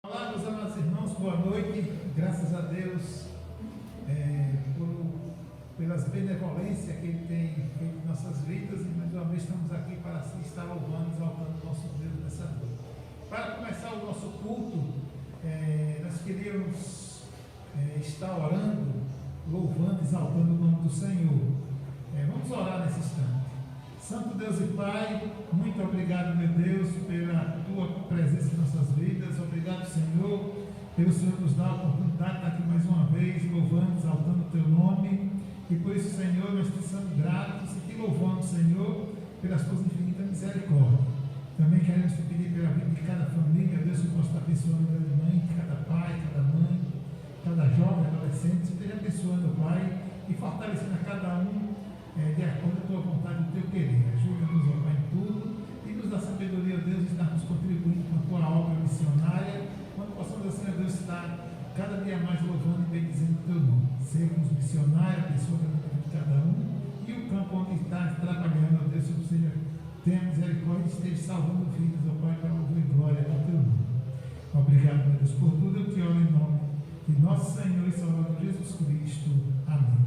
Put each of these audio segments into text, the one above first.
Olá, meus amados irmãos, boa noite. Graças a Deus pelas benevolências que Ele tem feito em nossas vidas, e mais uma vez estamos aqui para assim estar louvando e exaltando o nosso Deus nessa noite. Para começar o nosso culto, nós queríamos estar orando, louvando e exaltando o nome do Senhor. Vamos orar nesse instante. Santo Deus e Pai, muito obrigado, meu Deus, pela Tua presença em nossas vidas. Obrigado, Senhor, pelo Senhor nos dar a oportunidade de estar aqui mais uma vez, louvando, exaltando o Teu nome. E por isso, Senhor, nós te somos gratos e te louvamos, Senhor, pelas Tuas infinitas misericórdias. Também queremos te pedir pela vida de cada família, Deus, que possa estar abençoando cada mãe, cada pai, cada mãe, cada jovem, adolescente. Esteja abençoando, Pai, e fortalecendo a cada um de acordo com a tua vontade e o teu querer. Ajuda-nos, ó Pai, em tudo e nos dá sabedoria, Deus, de estarmos contribuindo com a tua obra missionária, quando possamos assim, ó Deus, estar cada dia mais louvando e bendizendo o teu nome. Sermos missionários, pessoa da vida de cada um, e o campo onde está trabalhando, ó Deus, que seja, tenha misericórdia e esteja salvando vidas, ó Pai, para louvor e glória ao teu nome. Obrigado, meu Deus, por tudo. Eu te oro em nome de nosso Senhor e Salvador Jesus Cristo. Amém.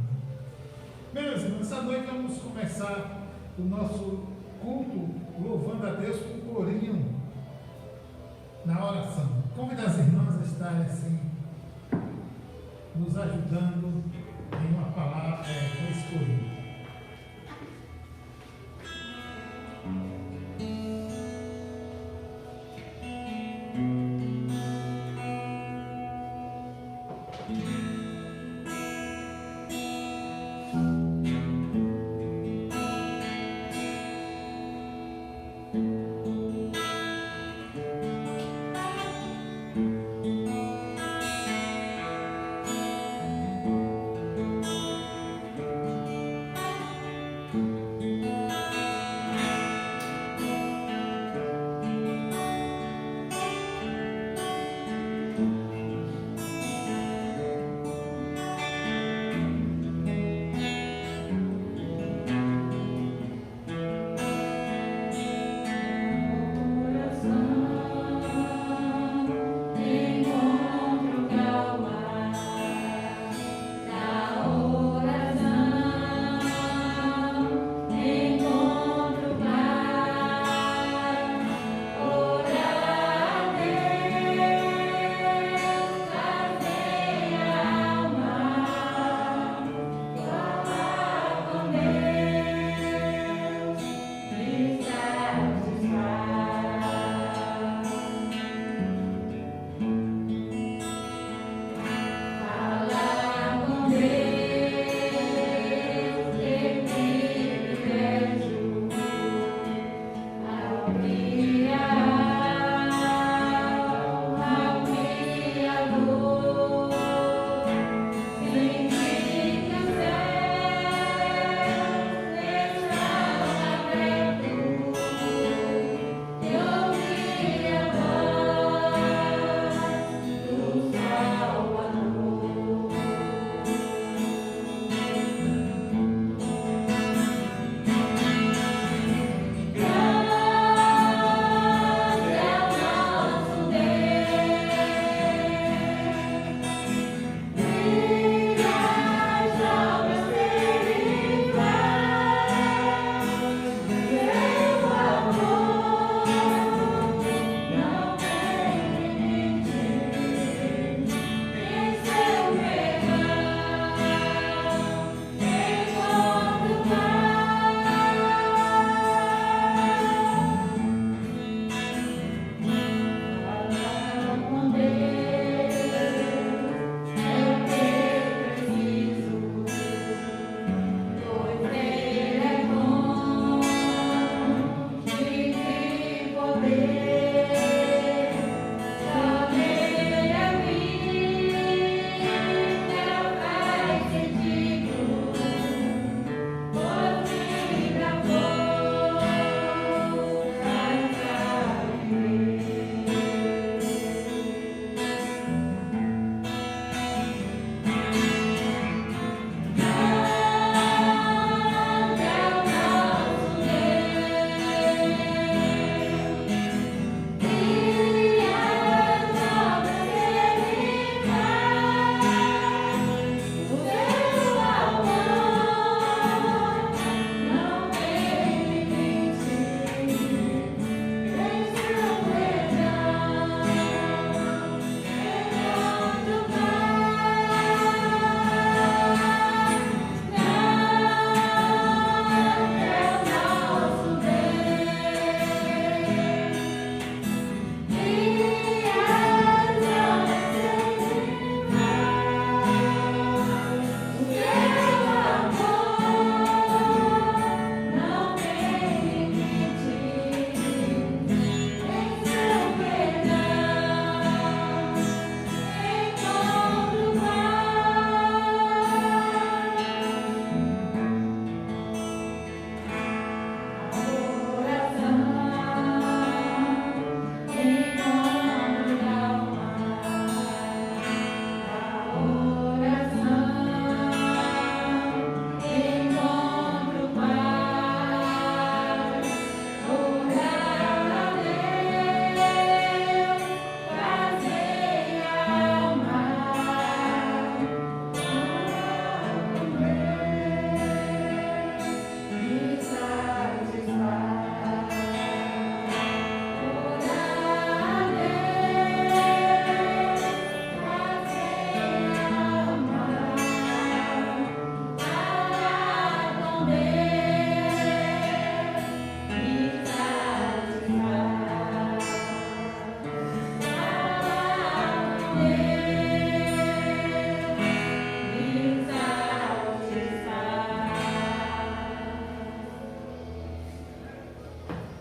Meus irmãos, essa noite vamos começar o nosso culto louvando a Deus com um corinho na oração. Convido as irmãs a estarem assim, nos ajudando em uma palavra com esse corinho.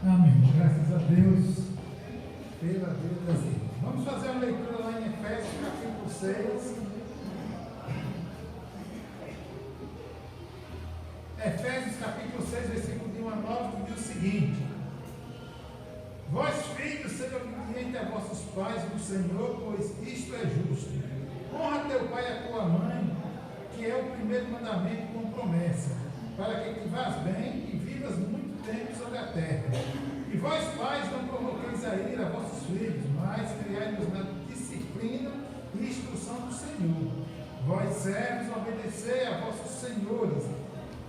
Amém. Graças a Deus pela vida das irmãs. Vamos fazer uma leitura lá em Efésios capítulo 6. Efésios capítulo 6, versículo de 1 a 9, que diz o seguinte: Vós, filhos, sejam obedientes a vossos pais no Senhor, pois isto é justo. Honra teu pai e a tua mãe, que é o primeiro mandamento com promessa, para que te vás bem e vivas muito tempo sobre a terra. E vós, pais, não provoqueis a ira a vossos filhos, mas criai-nos na disciplina e instrução do Senhor. Vós, servos, obedecei a vossos senhores,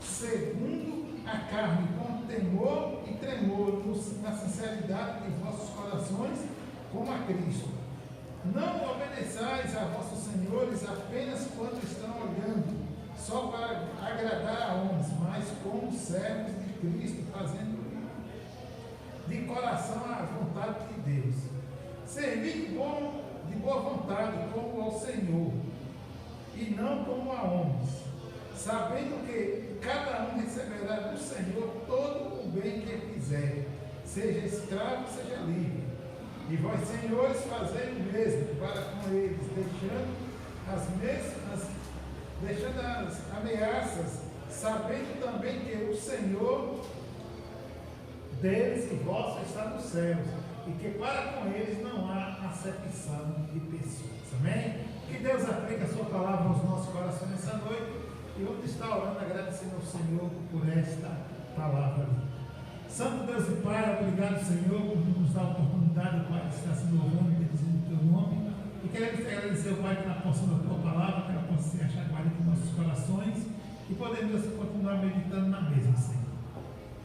segundo a carne, com temor e tremor, na sinceridade de vossos corações, como a Cristo. Não obedeçais a vossos senhores apenas quando estão olhando, só para agradar a homens, mas como servos de Cristo, fazendo de coração a vontade de Deus. Servir de boa vontade, como ao Senhor, e não como a homens, sabendo que cada um receberá do Senhor todo o bem que fizer, seja escravo, seja livre. E vós, senhores, fazei o mesmo para com eles, deixando as ameaças, sabendo também que o Senhor deles e vosso está nos céus, e que para com eles não há acepção de pessoas. Amém? Que Deus aplique a sua palavra aos nossos corações nessa noite, e vamos estar orando, agradecendo ao Senhor por esta palavra. Santo Deus e Pai, obrigado, Senhor, por nos dar a oportunidade, Pai, de estar se louvando e bendizendo o Teu nome. E queremos te agradecer, Pai, pela porção da Tua palavra, que ela possa ser achada em nossos corações e podemos assim continuar meditando na mesma, Senhor.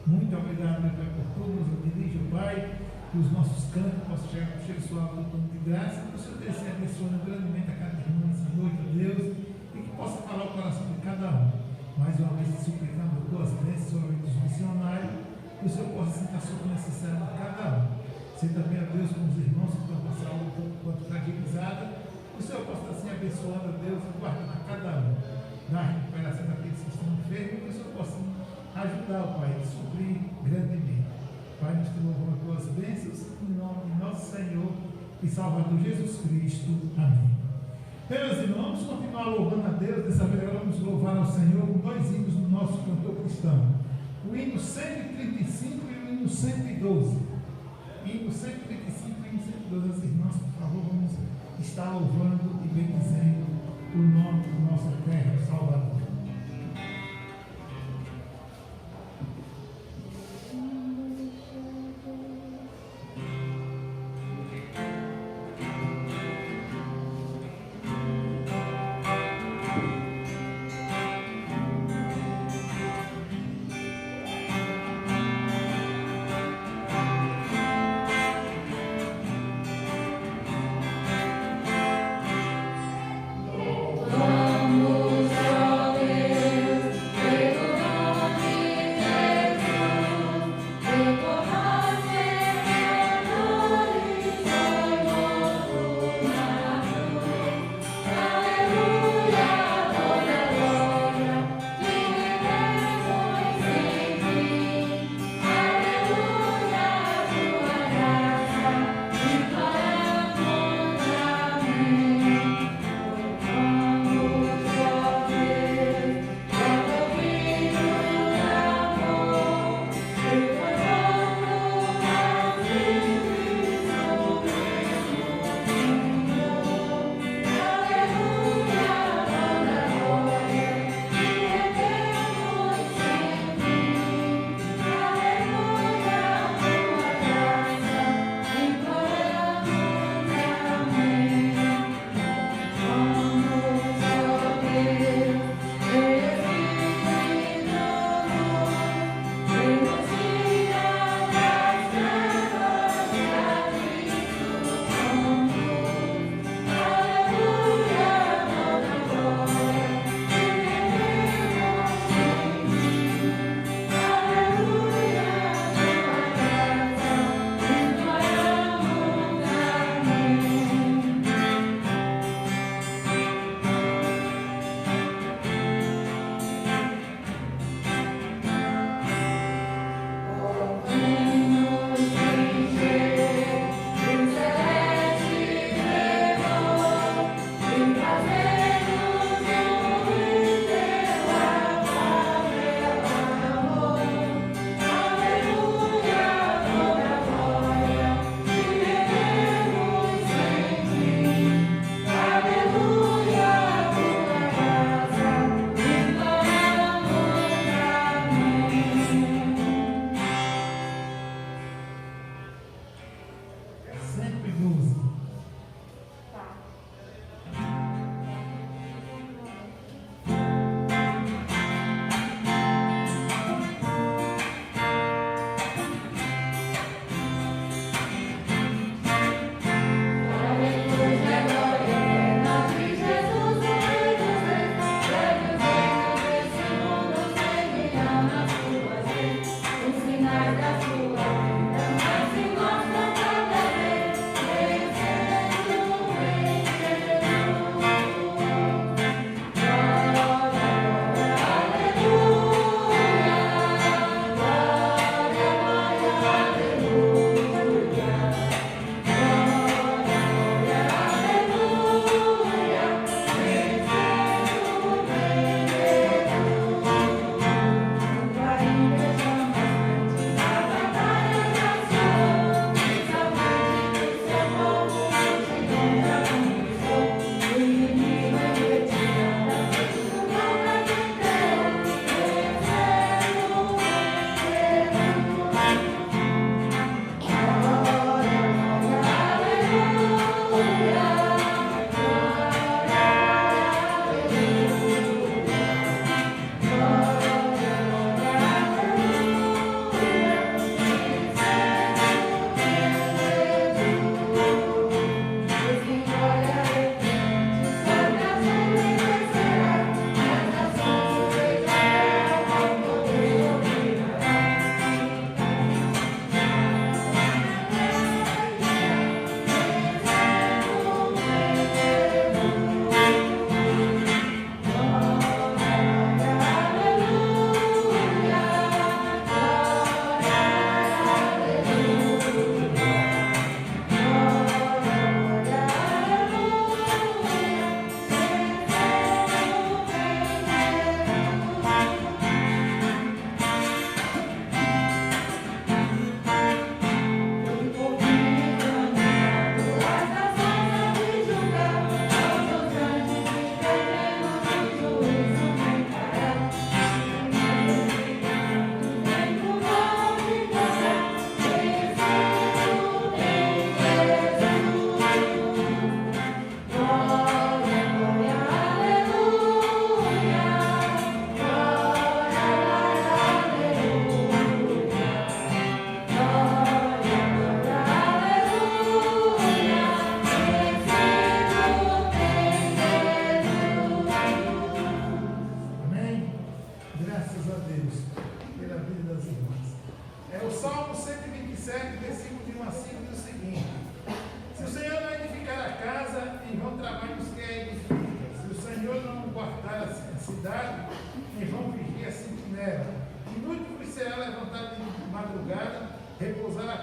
Muito obrigado, meu Pai, por tudo. Nos dirige, Pai, que os nossos cantos possam chegar com cheiro suave do plano de graça, que o Senhor esteja abençoando grandemente a cada irmão nessa noite, ó Deus, e que possa falar o coração de cada um. Mais uma vez, suplicando tuas bênçãos sobre os missionários, que o Senhor possa sentir a sua necessidade de cada um. Seja também, ó Deus, com os irmãos que estão com a saúde tanto quanto fragilizada, que o Senhor possa estar assim abençoando, ó Deus, e guardando a cada um. Na recuperação daqueles que estão enfermos, que o Senhor possa ajudar, ó Pai, a suprir grandemente. Pai, nós te louvamos as tuas bênçãos, em nome de nosso Senhor e Salvador Jesus Cristo. Amém. Meus irmãos, vamos continuar louvando a Deus. Dessa vez agora vamos louvar ao Senhor com dois hinos do nosso cantor cristão. O hino 135 e o hino 112. Hino 135 e hino 112. As irmãs, por favor, vamos estar louvando e bendizendo o nome do nosso eterno Salvador.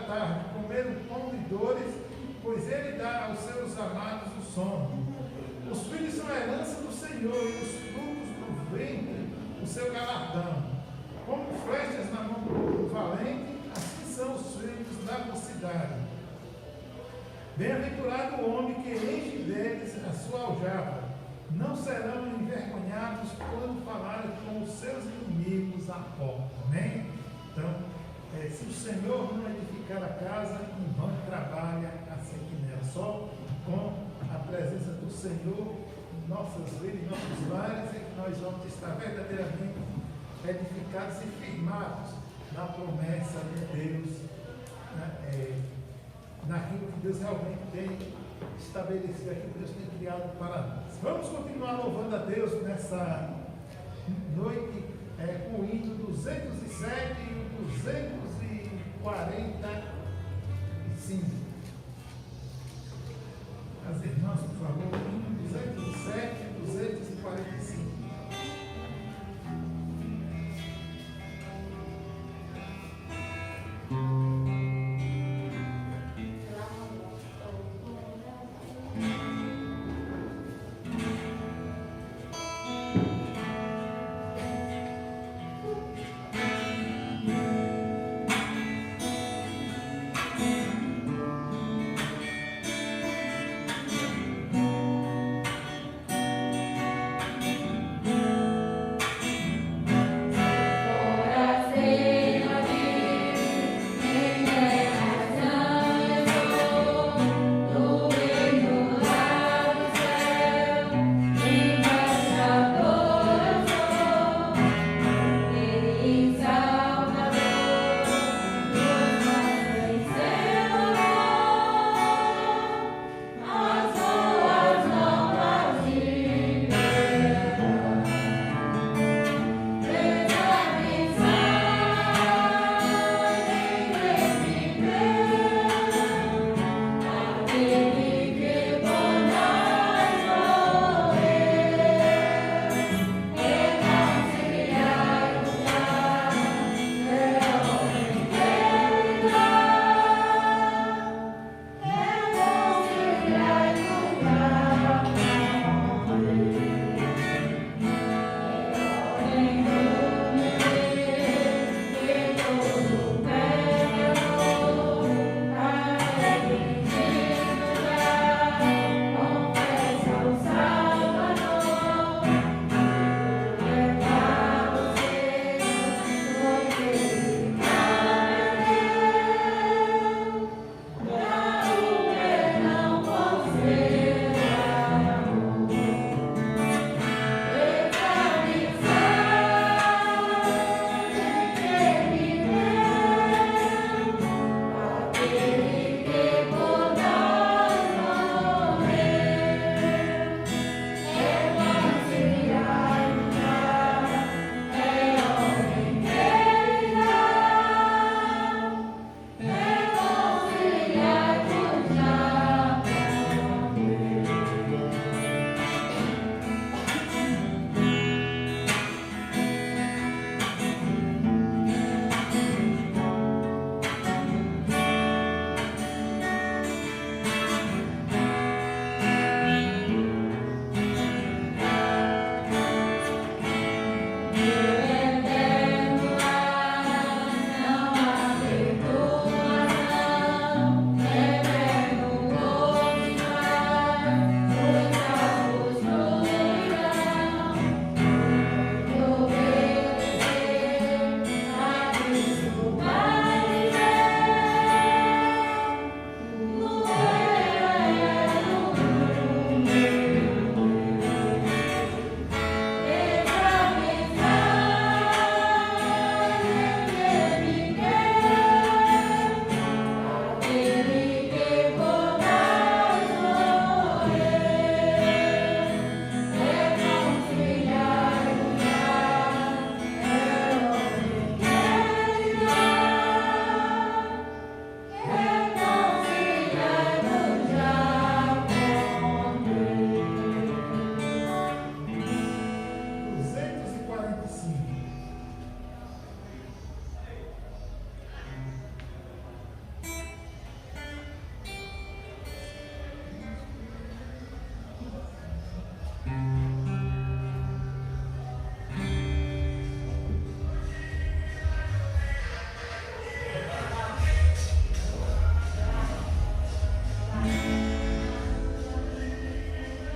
tarde comeram pão de dores, pois ele dá aos seus amados o sono. Os filhos são a herança do Senhor, e os frutos do ventre o seu galardão. Como flechas na mão do valente, assim são os filhos da mocidade. Bem-aventurado o homem que enche deles a sua aljava. Não serão envergonhados quando falarem com os seus inimigos à porta. Amém? Então, se o Senhor não edificar a casa, em vão trabalha a sentinela. Só com a presença do Senhor em nossas vidas, em nossos lares, é que nós vamos estar verdadeiramente edificados e firmados na promessa de Deus, naquilo que Deus realmente tem estabelecido, aquilo que Deus tem criado para nós. Vamos continuar louvando a Deus nessa noite com o hino 207 e o 245. As irmãs, por favor, o hino 207 e 245.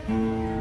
Amen.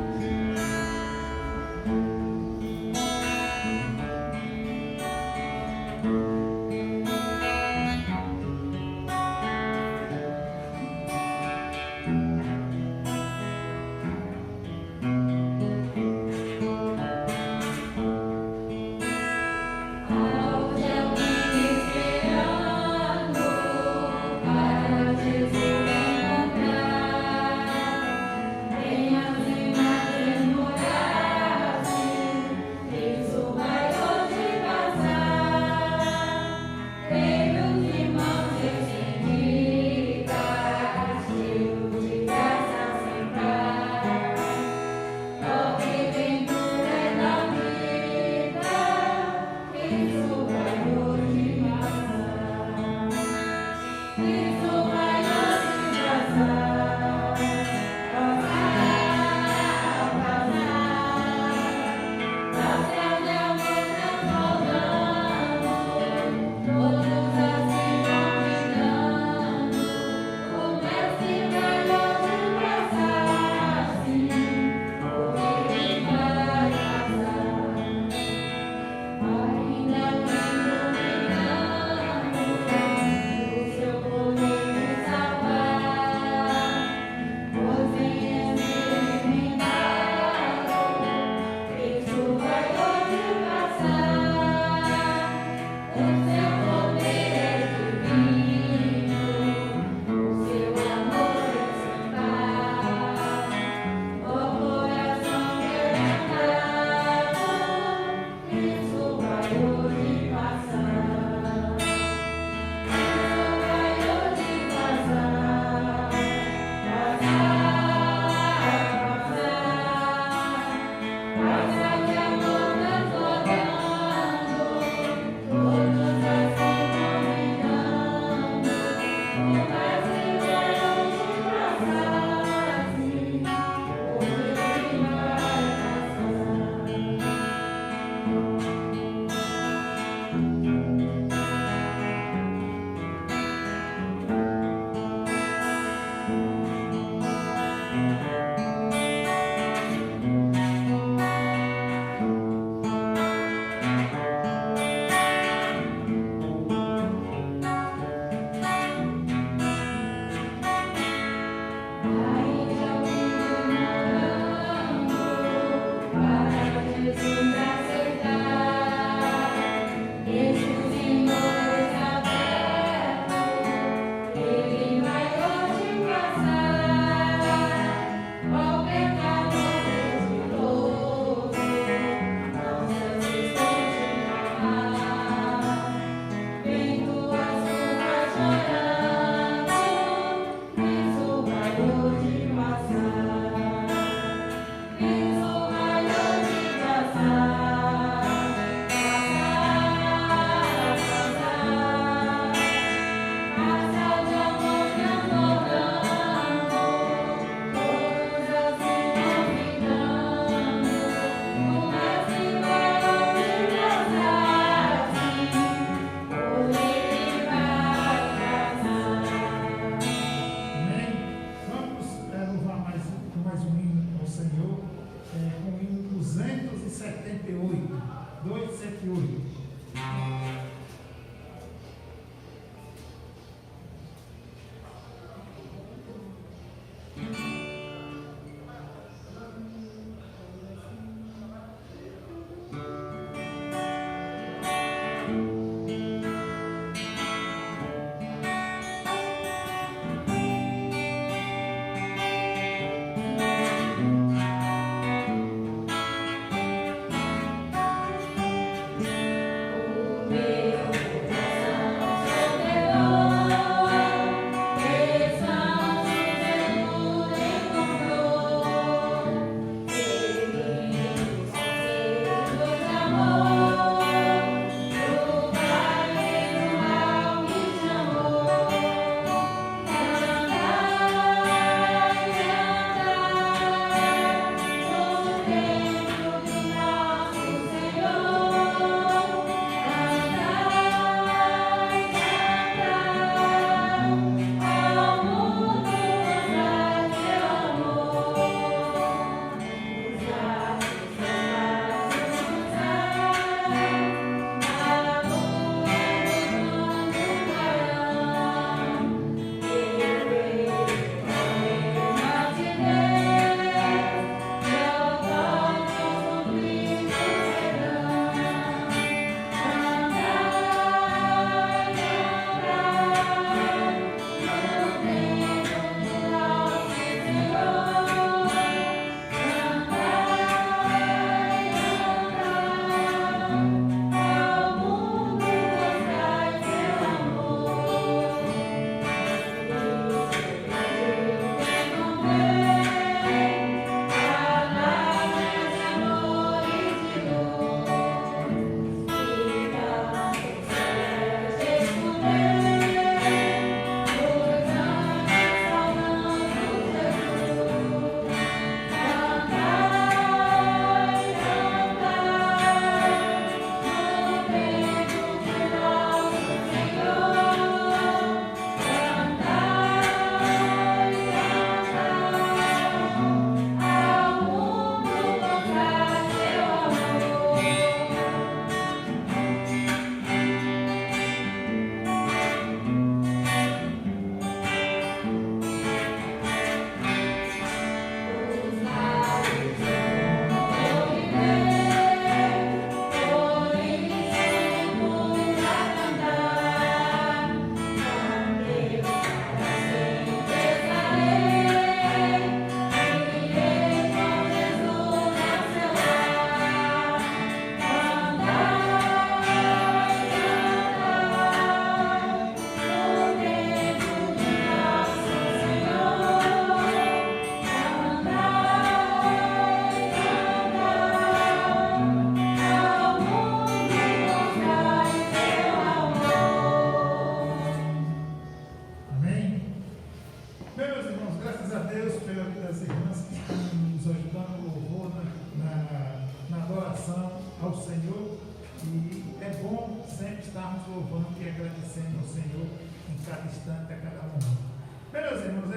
sempre estarmos louvando e agradecendo ao Senhor em cada instante, a cada momento. Meus irmãos,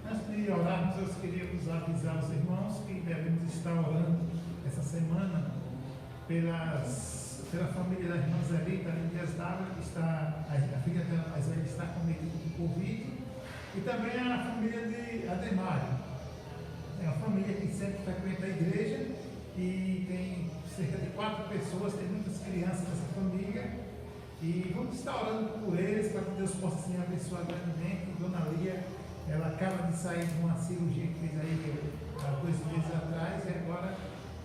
antes de orarmos, eu queríamos avisar os irmãos que devemos estar orando essa semana pela família da irmã Zelita, em Dias d'Ávila, que está, a filha dela mais velha está cometida com Covid, e também a família de Ademário. É uma família que sempre frequenta a igreja e tem cerca de 4 pessoas, tem muitas crianças nessa família, e vamos estar orando por eles para que Deus possa assim, abençoar grandemente. Dona Lia, ela acaba de sair de uma cirurgia que fez aí há 2 meses atrás e agora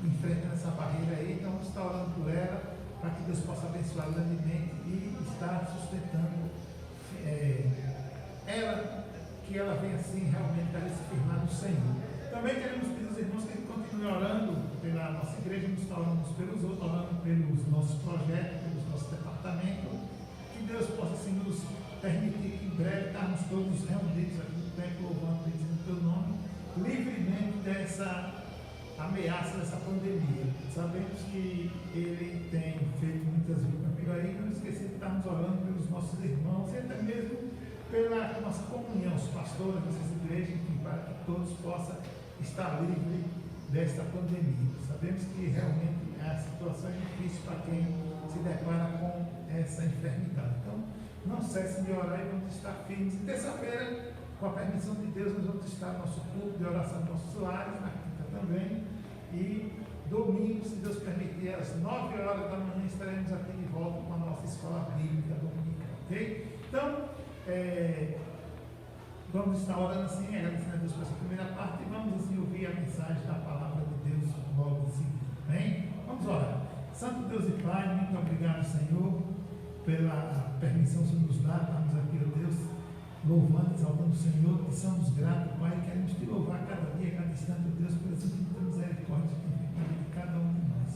enfrentando essa barreira aí, então vamos estar orando por ela para que Deus possa abençoar grandemente e estar sustentando ela, que ela venha assim realmente para se firmar no Senhor. Também queremos pedir aos irmãos que continuem orando pela nossa igreja, nos está orando uns pelos outros, orando pelos nossos projetos, pelos nossos departamentos, que Deus possa assim nos permitir que em breve estarmos todos reunidos aqui no templo, louvando e dizendo o teu nome, livremente dessa ameaça dessa pandemia. Sabemos que ele tem feito muitas vítimas por aí, não esquecer de estarmos orando pelos nossos irmãos e até mesmo pela nossa comunhão, os pastores dessas igrejas, enfim, para que todos possam estar livres desta pandemia. Sabemos que realmente a situação é difícil para quem se depara com essa enfermidade. Então, não cessem de orar e vamos estar firmes. E terça-feira, com a permissão de Deus, nós vamos estar no nosso culto de oração nos nossos lares, na quinta também. E domingo, se Deus permitir, às 9 horas da manhã, estaremos aqui de volta com a nossa escola bíblica dominical, ok? Então, vamos estar orando assim, agradecendo a Deus por essa primeira parte, e vamos assim ouvir a mensagem da palavra de Deus logo em seguida, amém? Vamos orar. Santo Deus e Pai, muito obrigado, Senhor, pela permissão que o Senhor nos dá, estamos aqui, ó Deus, louvando, exaltando o Senhor, que somos gratos, Pai, e queremos te louvar cada dia, cada instante, ó Deus, pelas infinitas misericórdias que tem feito na vida de cada um de nós.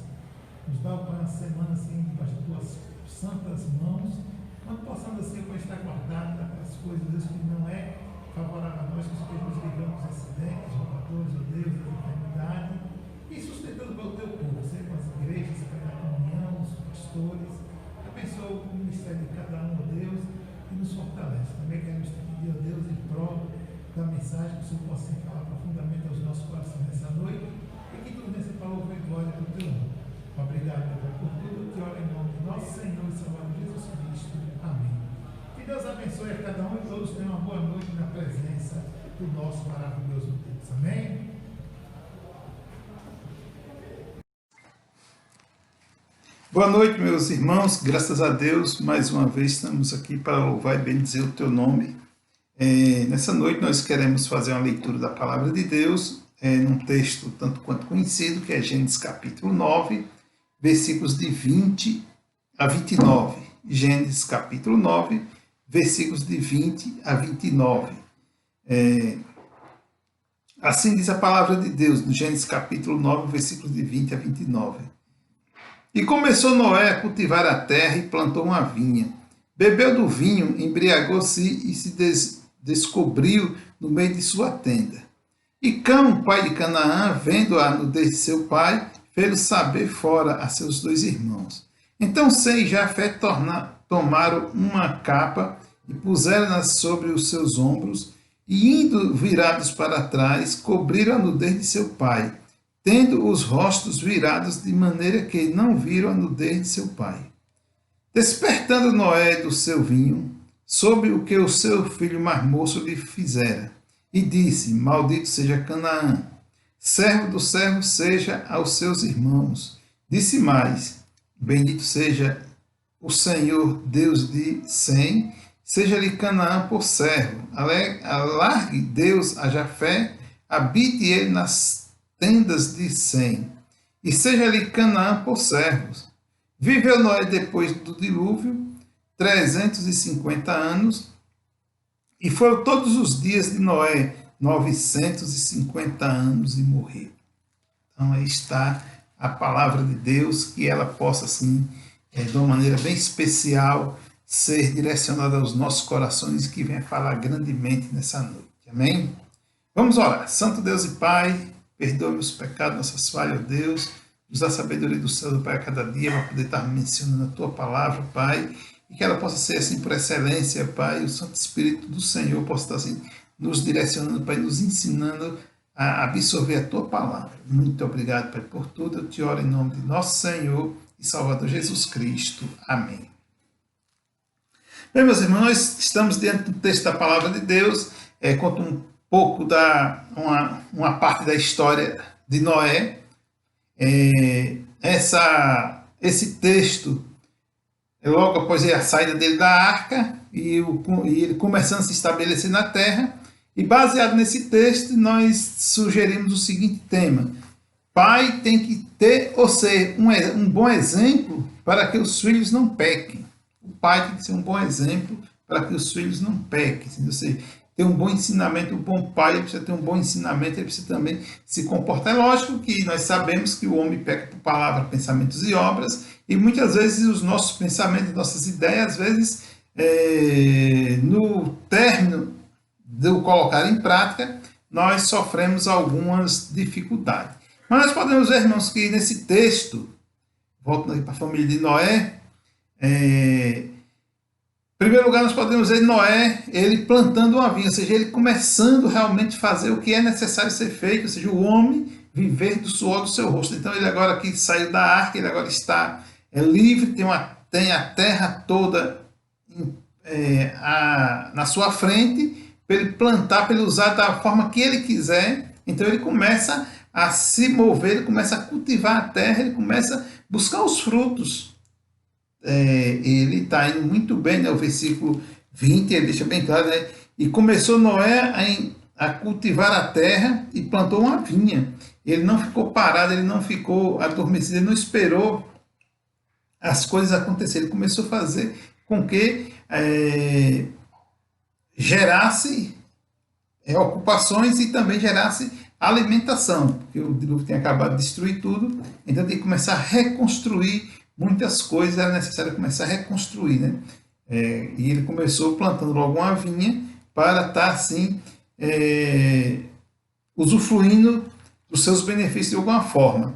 Nos dá o Pai uma semana assim, debaixo das tuas santas mãos, quando possamos assim, Pai, estar guardado daquelas coisas, Deus, que não é favorável a nós, que nos livramos dos acidentes, roubadores, ó Deus, da enfermidade, e sustentando pelo teu povo, sempre com as igrejas, a comunhão, os pastores. Abençoa o ministério de cada um, ó Deus, e nos fortalece. Também queremos te pedir, ó Deus, em prol da mensagem, que o Senhor possa falar profundamente aos nossos corações nessa noite, e que tudo vença para louvor e glória do teu nome. Obrigado, meu Pai, por tudo que ora em nome de nosso Senhor e Salvador Jesus Cristo. Amém. Que Deus abençoe a cada um e todos tenham uma boa noite na presença do nosso maravilhoso Deus. Amém? Boa noite, meus irmãos. Graças a Deus, mais uma vez estamos aqui para louvar e bendizer o teu nome. Nessa noite nós queremos fazer uma leitura da palavra de Deus, num texto tanto quanto conhecido, que é Gênesis capítulo 9, versículos de 20 a 29. Gênesis capítulo 9, versículos de 20 a 29. Assim diz a palavra de Deus, no Gênesis capítulo 9, versículos de 20 a 29. E começou Noé a cultivar a terra e plantou uma vinha. Bebeu do vinho, embriagou-se e se descobriu no meio de sua tenda. E Cão, pai de Canaã, vendo a nudez de seu pai, fez-o saber fora a seus 2 irmãos. Então Sem e Jafé tomaram uma capa e puseram-na sobre os seus ombros, e indo virados para trás, cobriram a nudez de seu pai, tendo os rostos virados de maneira que não viram a nudez de seu pai. Despertando Noé do seu vinho, soube o que o seu filho mais moço lhe fizera, e disse: Maldito seja Canaã, servo do servo seja aos seus irmãos. Disse mais: Bendito seja o Senhor Deus de Sem, seja-lhe Canaã por servo. Alargue Deus a Jafé, habite ele nas tendas de Sem, e seja-lhe Canaã por servos. Viveu Noé depois do dilúvio 350 anos, e foram todos os dias de Noé 950 anos e morreu. Então aí está a palavra de Deus, que ela possa assim, de uma maneira bem especial, ser direcionada aos nossos corações, que venha falar grandemente nessa noite. Amém? Vamos orar. Santo Deus e Pai, perdoa meus pecados, nossas falhas, ó Deus. nos dá sabedoria do céu, Pai, a cada dia, para poder estar mencionando a Tua palavra, Pai, e que ela possa ser assim por excelência, Pai, o Santo Espírito do Senhor possa estar assim nos direcionando, Pai, nos ensinando a absorver a Tua palavra. Muito obrigado, Pai, por tudo. Eu te oro em nome de nosso Senhor e Salvador Jesus Cristo. Amém. Bem, meus irmãos, nós estamos diante do texto da palavra de Deus, conta um pouco uma parte da história de Noé. Esse texto é logo após a saída dele da arca e ele começando a se estabelecer na terra. E baseado nesse texto, nós sugerimos o seguinte tema: pai tem que ter ou ser um bom exemplo para que os filhos não pequem. O pai tem que ser um bom exemplo para que os filhos não pequem. Se você ter um bom ensinamento, um bom pai ele precisa ter um bom ensinamento, ele precisa também se comportar. É lógico que nós sabemos que o homem peca por palavra, pensamentos e obras, e muitas vezes os nossos pensamentos, nossas ideias, às vezes, no término do colocar em prática, nós sofremos algumas dificuldades. Mas nós podemos ver, irmãos, que nesse texto, voltando aqui para a família de Noé, em primeiro lugar, nós podemos ver Noé, ele plantando uma vinha, ou seja, ele começando realmente a fazer o que é necessário ser feito, ou seja, o homem viver do suor do seu rosto. Então, ele agora que saiu da arca, ele agora está livre, tem a terra toda na sua frente, para ele plantar, para ele usar da forma que ele quiser. Então, ele começa a se mover, ele começa a cultivar a terra, ele começa a buscar os frutos. Ele está indo muito bem, né? O versículo 20, ele deixa bem claro, né? E começou Noé a cultivar a terra e plantou uma vinha. Ele não ficou parado, ele não ficou adormecido, ele não esperou as coisas acontecerem. Ele começou a fazer com que gerasse ocupações e também gerasse alimentação, porque o dilúvio tem acabado de destruir tudo, então tem que começar a reconstruir muitas coisas, era necessário começar a reconstruir, né? E ele começou plantando logo uma vinha para estar assim usufruindo dos seus benefícios de alguma forma.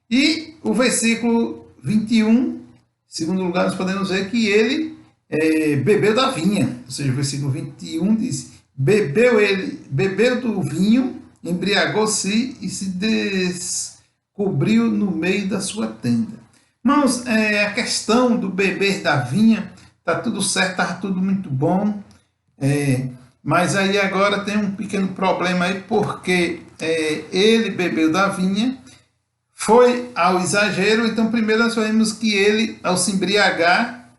E o versículo 21, em segundo lugar, nós podemos ver que ele bebeu da vinha, ou seja, o versículo 21 diz: bebeu do vinho, embriagou-se e se descobriu no meio da sua tenda. Irmãos, a questão do beber da vinha, está tudo certo, está tudo muito bom, mas aí agora tem um pequeno problema aí, porque ele bebeu da vinha, foi ao exagero. Então primeiro nós vemos que ele, ao se embriagar,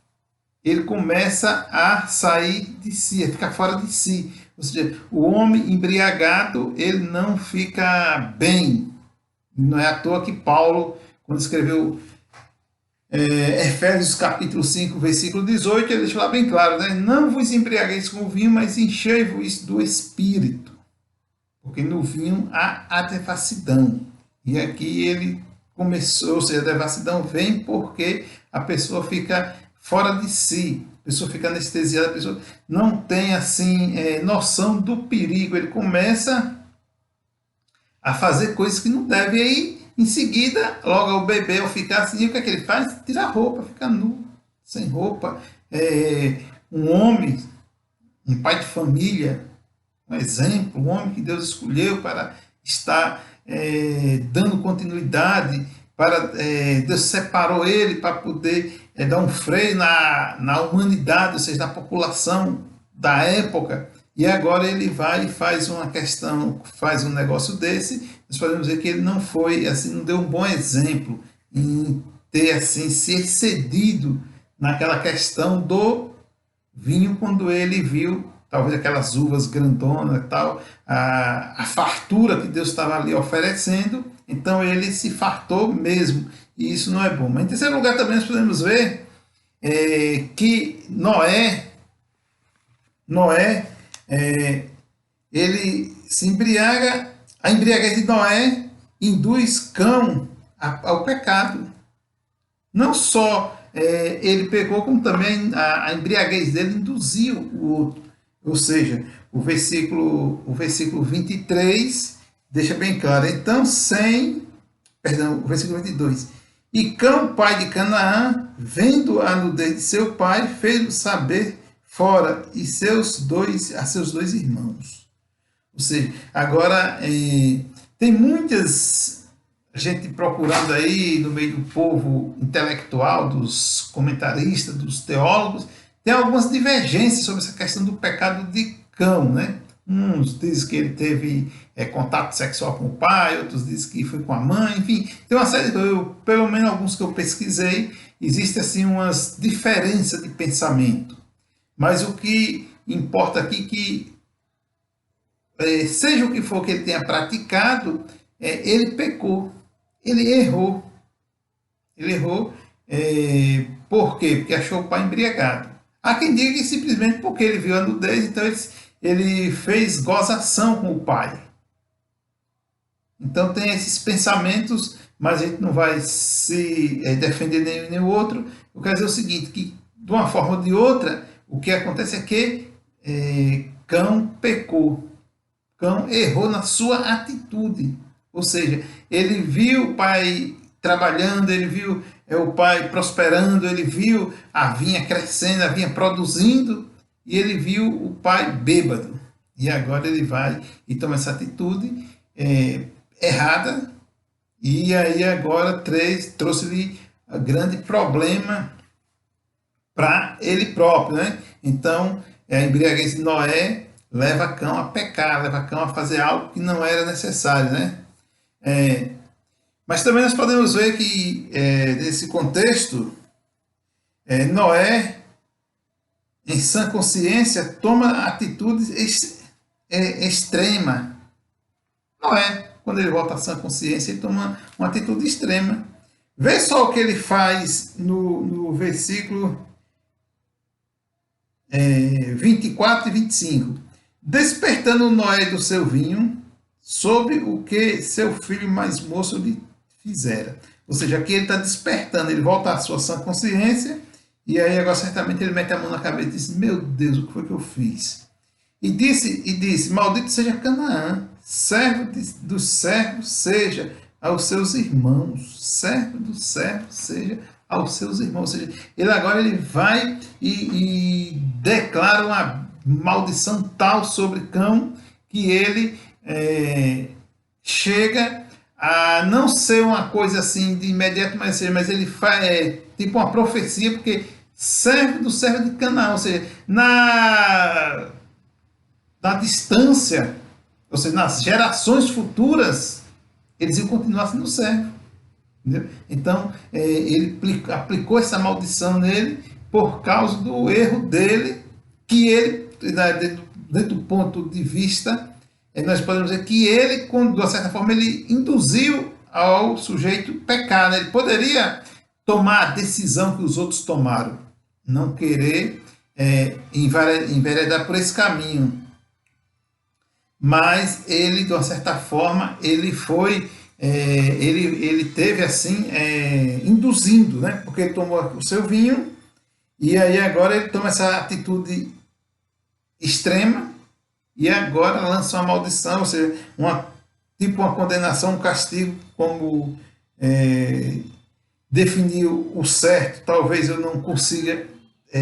ele começa a sair de si, a ficar fora de si. Ou seja, o homem embriagado, ele não fica bem. Não é à toa que Paulo, quando escreveu Efésios capítulo 5, versículo 18, ele deixa lá bem claro, né? Não vos embriagueis com o vinho, mas enchei-vos do Espírito, porque no vinho há a devassidão. E aqui ele começou, ou seja, a devassidão vem porque a pessoa fica fora de si, a pessoa fica anestesiada, a pessoa não tem assim noção do perigo, ele começa a fazer coisas que não deve. Aí em seguida, logo ao beber, ao ficar assim, o que é que ele faz? Tira a roupa, fica nu, sem roupa. Um homem, um pai de família, um exemplo, um homem que Deus escolheu para estar dando continuidade, Deus separou ele para poder dar um freio na humanidade, ou seja, na população da época. E agora ele vai e faz faz um negócio desse. Nós podemos dizer que ele não foi, assim, não deu um bom exemplo em ter, assim, se excedido naquela questão do vinho, quando ele viu, talvez aquelas uvas grandonas e tal, a fartura que Deus estava ali oferecendo, então ele se fartou mesmo, e isso não é bom. Mas em terceiro lugar também nós podemos ver que Noé, ele se embriaga. A embriaguez de Noé induz cão ao pecado. Não só ele pecou, como também a embriaguez dele induziu o outro. Ou seja, o versículo 23 deixa bem claro. Então Sem Perdão, o versículo 22. E Cão, pai de Canaã, vendo a nudez de seu pai, fez-o saber fora a seus dois irmãos. Ou seja, agora tem muitas gente procurando aí no meio do povo intelectual, dos comentaristas, dos teólogos, tem algumas divergências sobre essa questão do pecado de Cão, né? Uns dizem que ele teve contato sexual com o pai, outros dizem que foi com a mãe, enfim, tem uma série, pelo menos alguns que eu pesquisei, existem assim umas diferenças de pensamento. Mas o que importa aqui é que, seja o que for que ele tenha praticado, ele pecou, ele errou. Ele errou, por quê? Porque achou o pai embriagado. Há quem diga que simplesmente porque ele viu a nudez, então ele fez gozação com o pai. Então tem esses pensamentos, mas a gente não vai se defender nenhum nem o outro. Eu quero dizer o seguinte, que de uma forma ou de outra, o que acontece é que Cão pecou. Cão errou na sua atitude. Ou seja, ele viu o pai trabalhando, ele viu o pai prosperando, ele viu a vinha crescendo, a vinha produzindo, e ele viu o pai bêbado. E agora ele vai e toma essa atitude errada, e aí agora trouxe-lhe um grande problema para ele próprio, né? Então, a embriaguez de Noé leva Cão a pecar, leva Cão a fazer algo que não era necessário, né? Mas também nós podemos ver que, nesse contexto, Noé, em sã consciência, toma atitudes extrema. Noé, quando ele volta à sã consciência, ele toma uma atitude extrema. Vê só o que ele faz no versículo 24 e 25. Despertando Noé do seu vinho, sobre o que seu filho mais moço lhe fizera. Ou seja, aqui ele está despertando, ele volta à sua sã consciência, e aí agora certamente ele mete a mão na cabeça e diz: meu Deus, o que foi que eu fiz? E disse: maldito seja Canaã, servo dos servos seja aos seus irmãos, servo dos servos seja aos seus irmãos. Ou seja, ele vai e declara uma maldição tal sobre Cão que ele chega a não ser uma coisa assim de imediato, mas ele faz tipo uma profecia, porque servo do servo de Canaã, ou seja, na distância, ou seja, nas gerações futuras, eles iam continuar sendo servo. Entendeu? Então, ele aplicou essa maldição nele por causa do erro dele, que ele, dentro do ponto de vista, nós podemos dizer que ele, de uma certa forma, ele induziu ao sujeito pecar. Né? Ele poderia tomar a decisão que os outros tomaram, não querer enveredar por esse caminho. Mas ele, de uma certa forma, ele foi, ele teve assim, induzindo, né? Porque ele tomou o seu vinho, e aí agora ele toma essa atitude extrema, e agora lança uma maldição, ou seja, uma condenação, um castigo, como definir o certo, talvez eu não consiga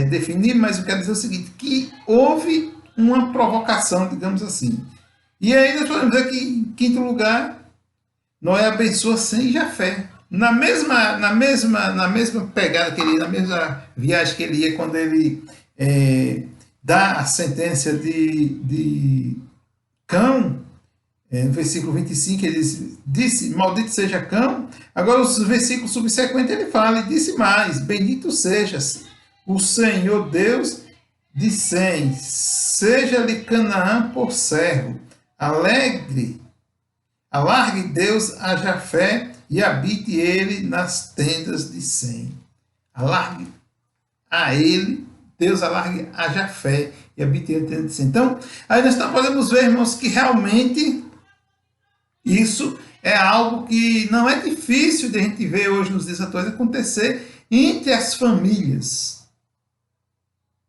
definir, mas eu quero dizer o seguinte, que houve uma provocação, digamos assim. E aí nós podemos dizer que, em quinto lugar, Noé abençoa Sem e Jafé. Na mesma pegada que ele ia, na mesma viagem que ele ia, quando ele dá a sentença de Cão, no versículo 25, ele disse, maldito seja Cão. Agora, os versículos subsequentes, ele fala, e disse mais, bendito sejas o Senhor Deus de Sem, seja-lhe Canaã por servo, alargue Deus a Jafé e habite ele nas tendas de Sem. Alargue a ele, Deus alargue a Jafé e habite ele nas tendas de Sem. Então, aí nós podemos ver, irmãos, que realmente isso é algo que não é difícil de a gente ver hoje nos dias atuais acontecer entre as famílias.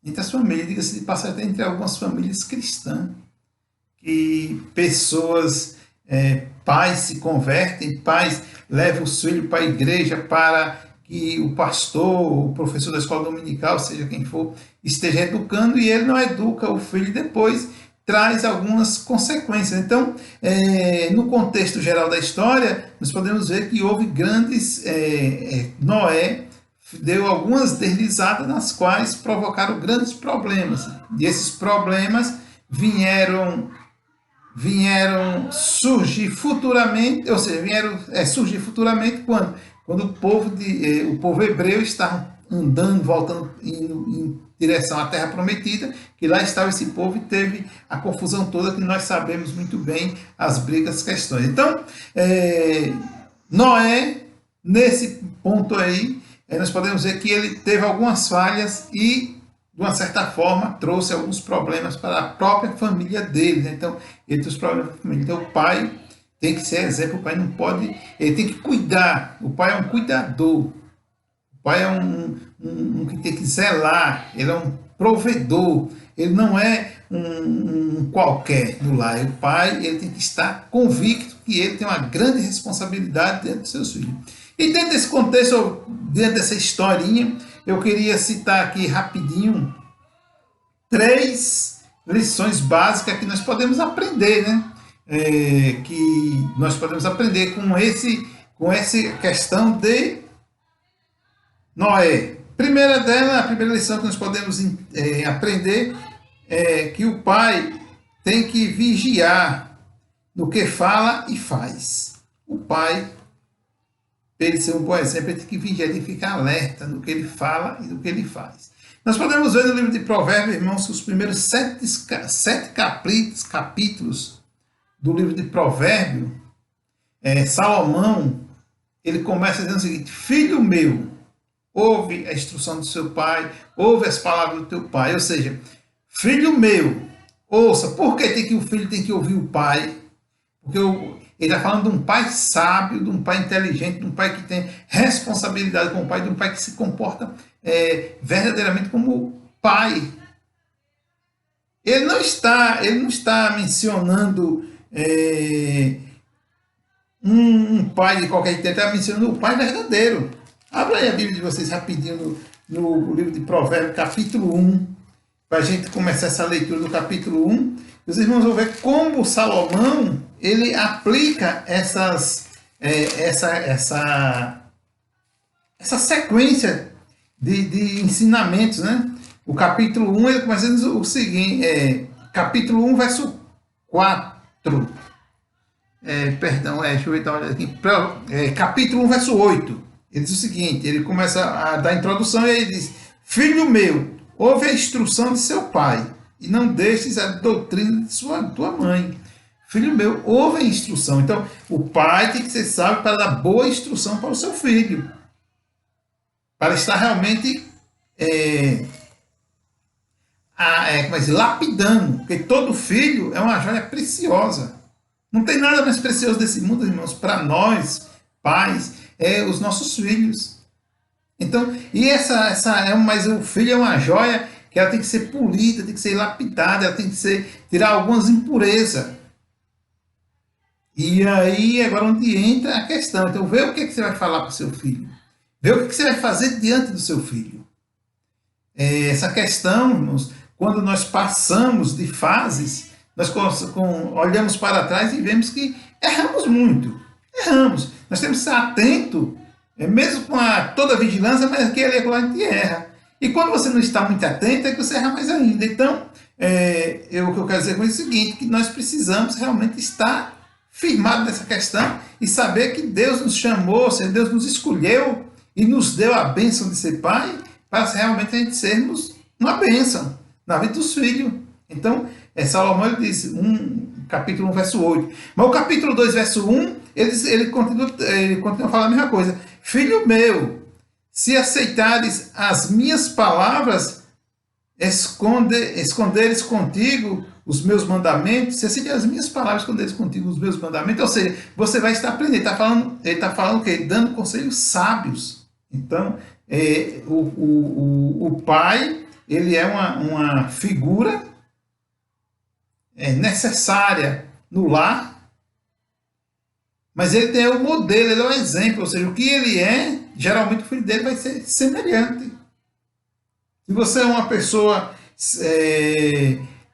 Entre as famílias, diga-se de passagem, entre algumas famílias cristãs, que pessoas, pais se convertem, pais leva os filhos para a igreja para que o pastor, o professor da escola dominical, seja quem for, esteja educando, e ele não educa o filho, depois traz algumas consequências. Então, no contexto geral da história, nós podemos ver que houve grandes... Noé deu algumas deslizadas nas quais provocaram grandes problemas. E esses problemas vieram surgir futuramente, ou seja, vieram surgir futuramente quando o povo hebreu estava andando, voltando em direção à Terra Prometida, que lá estava esse povo e teve a confusão toda que nós sabemos muito bem, as brigas, as questões. Então, Noé, nesse ponto aí, nós podemos ver que ele teve algumas falhas e, de uma certa forma, trouxe alguns problemas para a própria família dele, né? Então, ele trouxe problemas para a família. Então, o pai tem que ser exemplo, o pai não pode... Ele tem que cuidar, o pai é um cuidador, o pai é um que tem que zelar, ele é um provedor, ele não é um qualquer do lar. O pai, ele tem que estar convicto que ele tem uma grande responsabilidade dentro dos seus filhos. E dentro desse contexto, dentro dessa historinha, eu queria citar aqui rapidinho 3 lições básicas que nós podemos aprender, né? Que nós podemos aprender com essa questão de Noé. A primeira lição que nós podemos aprender é que o pai tem que vigiar no que fala e faz. O pai, para ele ser um bom exemplo, ele tem que vigiar, ele tem que ficar alerta no que ele fala e no que ele faz. Nós podemos ver no livro de Provérbios, irmãos, que os primeiros 7 capítulos do livro de Provérbios, Salomão, ele começa dizendo o seguinte: filho meu, ouve a instrução do seu pai, ouve as palavras do teu pai. Ou seja, filho meu, ouça. Por que o filho tem que ouvir o pai? Porque ele está falando de um pai sábio, de um pai inteligente, de um pai que tem responsabilidade com o pai, de um pai que se comporta verdadeiramente como pai. Ele não está mencionando um pai de qualquer jeito, ele está mencionando o pai verdadeiro. Abra aí a Bíblia de vocês rapidinho no livro de Provérbios, capítulo 1, para a gente começar essa leitura do capítulo 1. Os irmãos vão ver como Salomão ele aplica essa sequência de ensinamentos, né? O capítulo 1 ele começa dizendo o seguinte, capítulo 1, verso 4. Deixa eu ver, aqui. Capítulo 1, verso 8. Ele diz o seguinte, ele começa a dar a introdução e ele diz: filho meu, ouve a instrução de seu pai, e não deixes a doutrina de tua mãe. Filho meu, ouve a instrução. Então, o pai tem que ser sábio para dar boa instrução para o seu filho, para estar realmente lapidando, porque todo filho é uma joia preciosa. Não tem nada mais precioso desse mundo, irmãos, para nós, pais, os nossos filhos. Então, mas o filho é uma joia que ela tem que ser polida, tem que ser lapidada, ela tem que tirar algumas impurezas. E aí, agora onde entra a questão. Então, vê o que você vai falar para o seu filho. Vê o que você vai fazer diante do seu filho. Essa questão, irmãos, quando nós passamos de fases, nós olhamos para trás e vemos que erramos muito. Erramos. Nós temos que estar atento, mesmo com toda a vigilância, mas aqui a gente erra. E quando você não está muito atento, é que você erra mais ainda. Então, o que eu quero dizer com isso é o seguinte, que nós precisamos realmente estar firmados nessa questão e saber que Deus nos chamou, Deus nos escolheu e nos deu a bênção de ser pai, para realmente a gente sermos uma bênção na vida dos filhos. Então, Salomão ele diz, capítulo 1, verso 8. Mas o capítulo 2, verso 1, ele continua falando a mesma coisa. Filho meu, se aceitares as minhas palavras, esconderes contigo os meus mandamentos, se aceitares as minhas palavras, esconderes contigo os meus mandamentos, ou seja, você vai estar aprendendo. Ele está falando o quê? Dando conselhos sábios. Então, o pai, ele é uma figura necessária no lar, mas ele tem o modelo, ele é o exemplo, ou seja, o que ele é, geralmente o filho dele vai ser semelhante. Se você é uma pessoa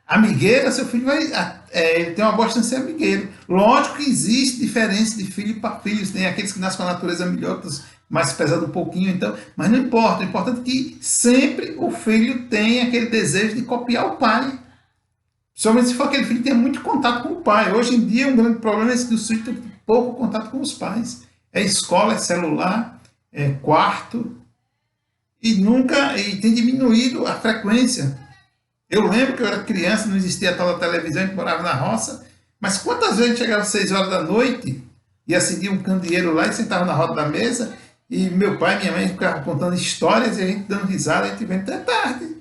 amigueira, seu filho vai ele tem uma boa chance de ser amigueiro. Lógico que existe diferença de filho para filhos, tem aqueles que nascem com a natureza melhor, outros mais pesado um pouquinho, então, mas não importa, o importante é que sempre o filho tem aquele desejo de copiar o pai. Principalmente se for aquele filho que tem muito contato com o pai. Hoje em dia, um grande problema é que os filhos têm pouco contato com os pais. É escola, é celular, é quarto, e tem diminuído a frequência. Eu lembro que eu era criança, não existia a tal da televisão, a gente morava na roça, mas quantas vezes a gente chegava às 6 horas da noite e acendia um candeeiro lá e sentava na roda da mesa e meu pai e minha mãe ficavam contando histórias e a gente dando risada, a gente vendo até tarde.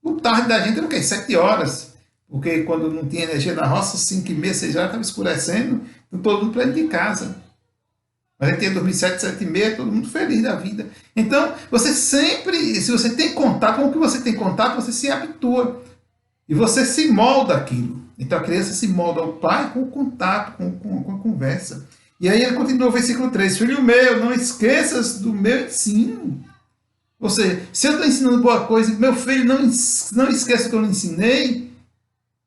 O tarde da gente era o quê? 7 horas. Porque quando não tinha energia na roça, 5h30, 6 horas, estava escurecendo, então todo mundo para dentro de casa. Mas a gente ia dormir 7, 7h30, todo mundo feliz da vida. Então, você sempre, se você tem contato, com o que você tem contato, você se habitua. E você se molda aquilo. Então a criança se molda ao pai com o contato, com a conversa. E aí ele continua o versículo 3. Filho meu, não esqueças do meu ensino. Ou seja, se eu estou ensinando boa coisa, meu filho, não esqueça que eu lhe ensinei.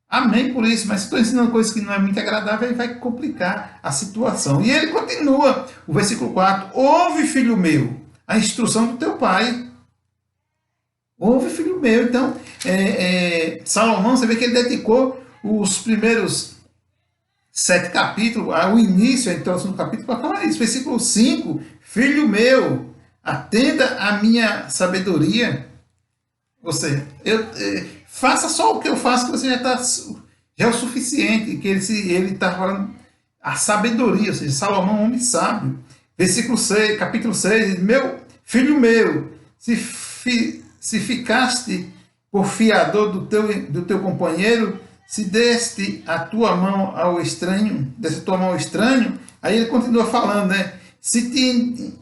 Amém por isso, mas se estou ensinando coisas que não é muito agradável, aí vai complicar a situação. E ele continua, o versículo 4, ouve, filho meu, a instrução do teu pai. Ouve, filho meu. Então, Salomão, você vê que ele dedicou os primeiros 7 capítulos, o início, a introdução do capítulo, para falar isso. Versículo 5, filho meu, atenda a minha sabedoria. Ou seja, faça só o que eu faço, que você já é o suficiente, que ele está falando a sabedoria, ou seja, Salomão, homem sábio. Versículo 6, capítulo 6, meu filho meu, se ficaste por fiador do teu companheiro, se deste a tua mão ao estranho, aí ele continua falando, né? Se te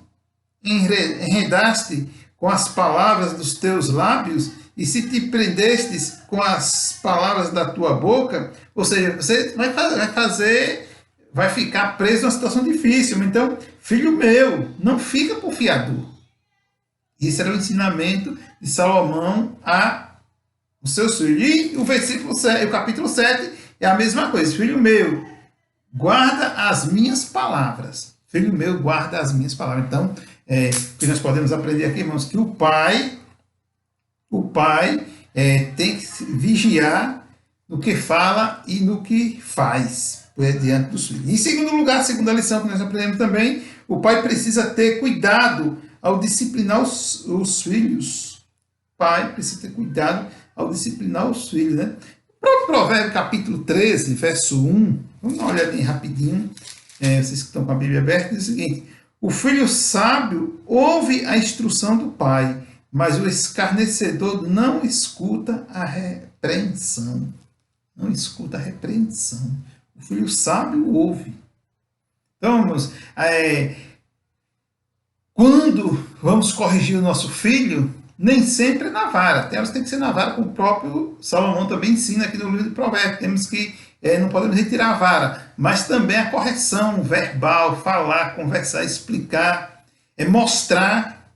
enredaste com as palavras dos teus lábios, e se te prendestes com as palavras da tua boca, ou seja, você vai ficar preso numa situação difícil. Então, filho meu, não fica por fiador. Esse era o ensinamento de Salomão a os seus filhos. E o versículo 7, o capítulo 7 é a mesma coisa. Filho meu, guarda as minhas palavras. Filho meu, guarda as minhas palavras. Então, o que nós podemos aprender aqui, irmãos, que o pai tem que vigiar no que fala e no que faz diante dos filhos. Em segundo lugar, a segunda lição que nós aprendemos também, o pai precisa ter cuidado ao disciplinar os filhos. O pai precisa ter cuidado ao disciplinar os filhos, né? O próprio Provérbio capítulo 13, verso 1, vamos dar uma olhadinha rapidinho, vocês que estão com a Bíblia aberta, diz o seguinte: o filho sábio ouve a instrução do pai, mas o escarnecedor não escuta a repreensão. Não escuta a repreensão. O filho sábio ouve. Então, irmãos, quando vamos corrigir o nosso filho, nem sempre é na vara. Tem que ser na vara, como o próprio Salomão também ensina aqui no livro de Provérbios. Temos que, não podemos retirar a vara, mas também a correção verbal, falar, conversar, explicar, mostrar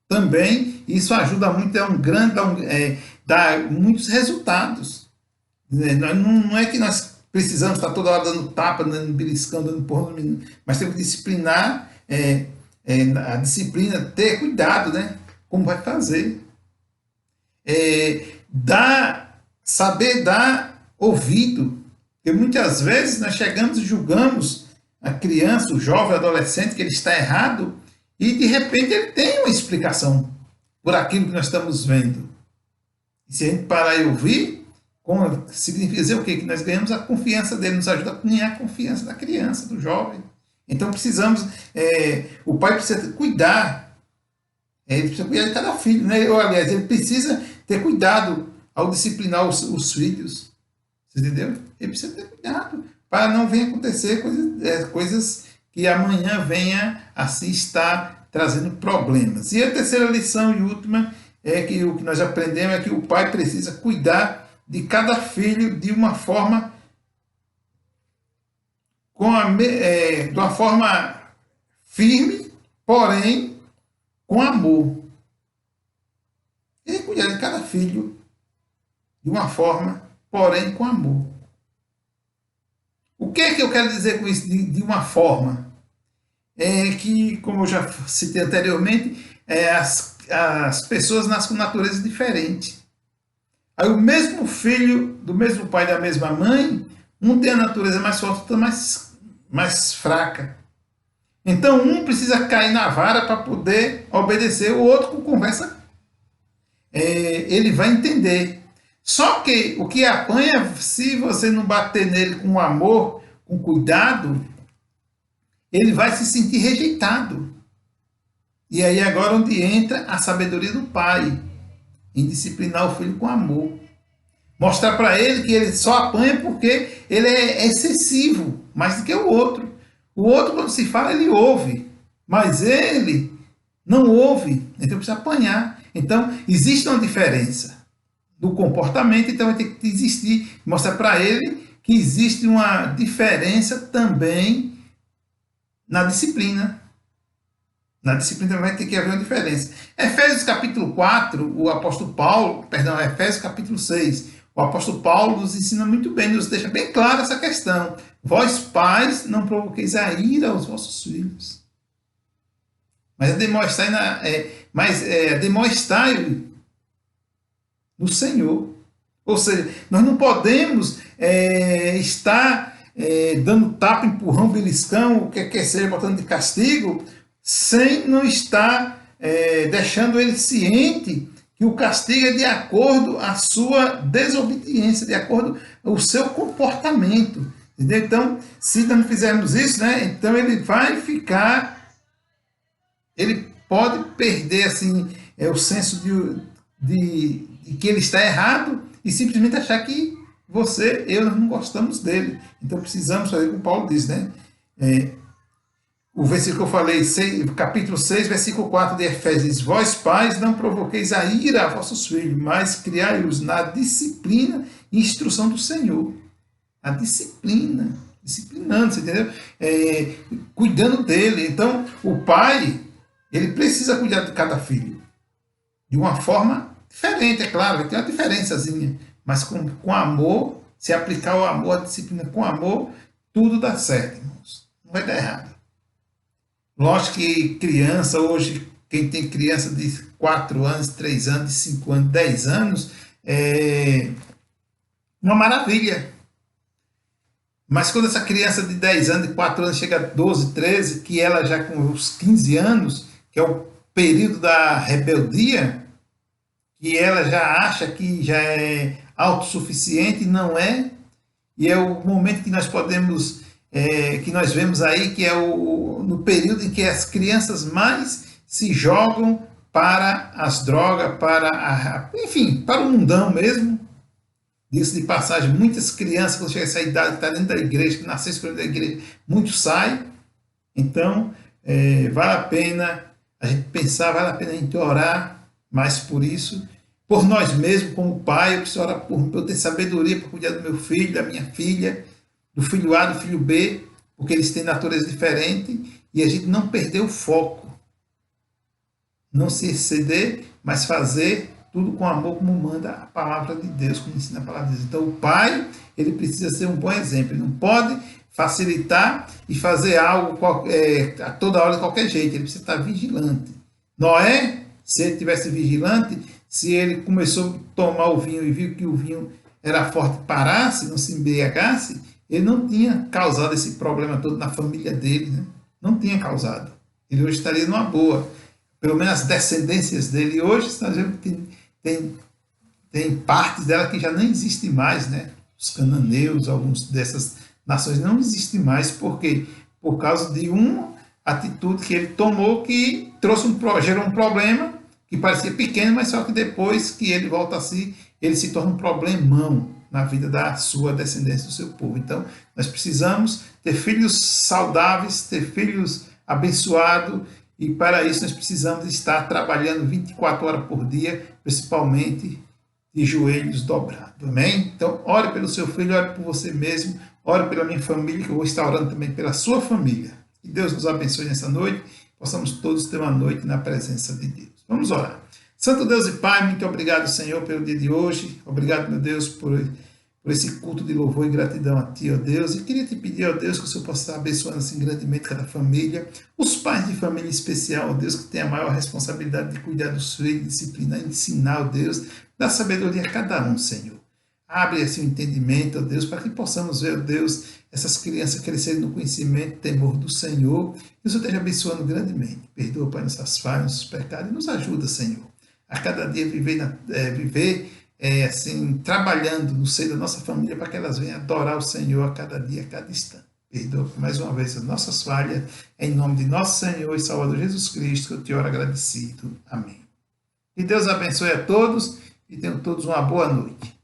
também. Isso ajuda muito, dá muitos resultados. Não é que nós precisamos estar toda hora dando tapa, dando beliscão, dando porra no menino, mas temos que disciplinar, a disciplina, ter cuidado, né? Como vai fazer. Saber dar ouvido. Porque muitas vezes nós chegamos e julgamos a criança, o jovem, o adolescente, que ele está errado, e de repente ele tem uma explicação por aquilo que nós estamos vendo. E se a gente parar e ouvir, significa dizer o quê? Que nós ganhamos a confiança dele, nos ajuda a ganhar a confiança da criança, do jovem. Então precisamos, o pai precisa cuidar, ele precisa cuidar de cada filho, né? Aliás, ele precisa ter cuidado ao disciplinar os filhos, você entendeu? Ele precisa ter cuidado para não venha acontecer coisas que amanhã venha a se estar trazendo problemas. E a terceira lição e última é que o que nós aprendemos é que o pai precisa cuidar de cada filho de uma forma de uma forma firme, porém com amor. Ele cuidar de cada filho de uma forma, porém com amor. O que é que eu quero dizer com isso de uma forma? É que, como eu já citei anteriormente, as pessoas nascem com natureza diferente. Aí o mesmo filho, do mesmo pai e da mesma mãe, um tem a natureza mais forte, outro mais fraca. Então um precisa cair na vara para poder obedecer, o outro com conversa ele vai entender. Só que o que apanha, se você não bater nele com amor, com cuidado, ele vai se sentir rejeitado. E aí agora onde entra a sabedoria do pai, em disciplinar o filho com amor. Mostrar para ele que ele só apanha porque ele é excessivo, mais do que o outro. O outro, quando se fala, ele ouve, mas ele não ouve, então precisa apanhar. Então, existe uma diferença do comportamento, então vai ter que existir, mostrar para ele que existe uma diferença também na disciplina. Na disciplina vai ter que haver uma diferença. Efésios capítulo 4, Efésios capítulo 6, o apóstolo Paulo nos ensina muito bem, nos deixa bem clara essa questão. Vós, pais, não provoqueis a ira aos vossos filhos, mas demonstrai no Senhor. Ou seja, nós não podemos estar dando tapa, empurrão, beliscão, o que quer seja, botando de castigo, sem não estar deixando ele ciente que o castigo é de acordo à sua desobediência, de acordo ao seu comportamento. Entendeu? Então, se nós não fizermos isso, né, então ele vai ficar, ele pode perder assim, o senso de que ele está errado e simplesmente achar que nós não gostamos dele. Então precisamos fazer como Paulo diz, né? O versículo que eu falei, capítulo 6, versículo 4 de Efésios: vós, pais, não provoqueis a ira a vossos filhos, mas criai-os na disciplina e instrução do Senhor. A disciplina, disciplinando, você entendeu? Cuidando dele. Então, o pai, ele precisa cuidar de cada filho de uma forma diferente, é claro, tem uma diferençazinha, mas com amor, se aplicar o amor, a disciplina com amor, tudo dá certo, irmãos. Não vai dar errado. Lógico que criança, hoje, quem tem criança de 4 anos, 3 anos, de 5 anos, 10 anos, é uma maravilha. Mas quando essa criança de 10 anos, de 4 anos, chega a 12, 13, que ela já com os 15 anos, que é o período da rebeldia, que ela já acha que já é autossuficiente, não é, e é o momento que nós podemos, que nós vemos aí, que é no período em que as crianças mais se jogam para as drogas, enfim, para o mundão mesmo. Disso de passagem, muitas crianças, quando chega essa idade, que está dentro da igreja, que nasceu dentro da igreja, muitos saem. Então, vale a pena a gente pensar, vale a pena a gente orar mais por isso, por nós mesmos, como pai. Eu preciso orar por eu ter sabedoria para cuidar do meu filho, da minha filha, do filho A, do filho B, porque eles têm natureza diferente, e a gente não perder o foco. Não se exceder, mas fazer tudo com amor, como manda a palavra de Deus, como ensina a palavra de Deus. Então o pai, ele precisa ser um bom exemplo, ele não pode facilitar e fazer algo a toda hora de qualquer jeito, ele precisa estar vigilante. Noé, se ele tivesse vigilante, se ele começou a tomar o vinho e viu que o vinho era forte, parasse, não se embriagasse, ele não tinha causado esse problema todo na família dele, né? Não tinha causado. Ele hoje estaria numa boa. Pelo menos as descendências dele hoje, nós vemos que tem partes dela que já não existem mais, né? Os cananeus, algumas dessas nações não existem mais. Por quê? Por causa de uma atitude que ele tomou que gerou um problema que parecia pequeno, mas só que depois que ele volta a si, ele se torna um problemão na vida da sua descendência, do seu povo. Então, nós precisamos ter filhos saudáveis, ter filhos abençoados, e para isso nós precisamos estar trabalhando 24 horas por dia, principalmente de joelhos dobrados. Amém? Então, ore pelo seu filho, ore por você mesmo, Oro pela minha família, que eu vou estar orando também pela sua família. Que Deus nos abençoe nessa noite, possamos todos ter uma noite na presença de Deus. Vamos orar. Santo Deus e Pai, muito obrigado, Senhor, pelo dia de hoje. Obrigado, meu Deus, por esse culto de louvor e gratidão a Ti, ó Deus. E queria te pedir, ó Deus, que o Senhor possa estar abençoando assim grandemente cada família, os pais de família em especial, ó Deus, que tem a maior responsabilidade de cuidar dos filhos, disciplinar, ensinar, ó Deus, dar sabedoria a cada um, Senhor. Abre assim o entendimento, ó Deus, para que possamos ver, ó Deus, essas crianças crescerem no conhecimento, temor do Senhor, e o Senhor esteja abençoando grandemente. Perdoa, Pai, nossas falhas, nossos pecados, e nos ajuda, Senhor, a cada dia viver assim, trabalhando no seio da nossa família para que elas venham adorar o Senhor a cada dia, a cada instante. Perdoa mais uma vez as nossas falhas, em nome de nosso Senhor e Salvador Jesus Cristo, que eu te oro agradecido. Amém. Que Deus abençoe a todos e tenham todos uma boa noite.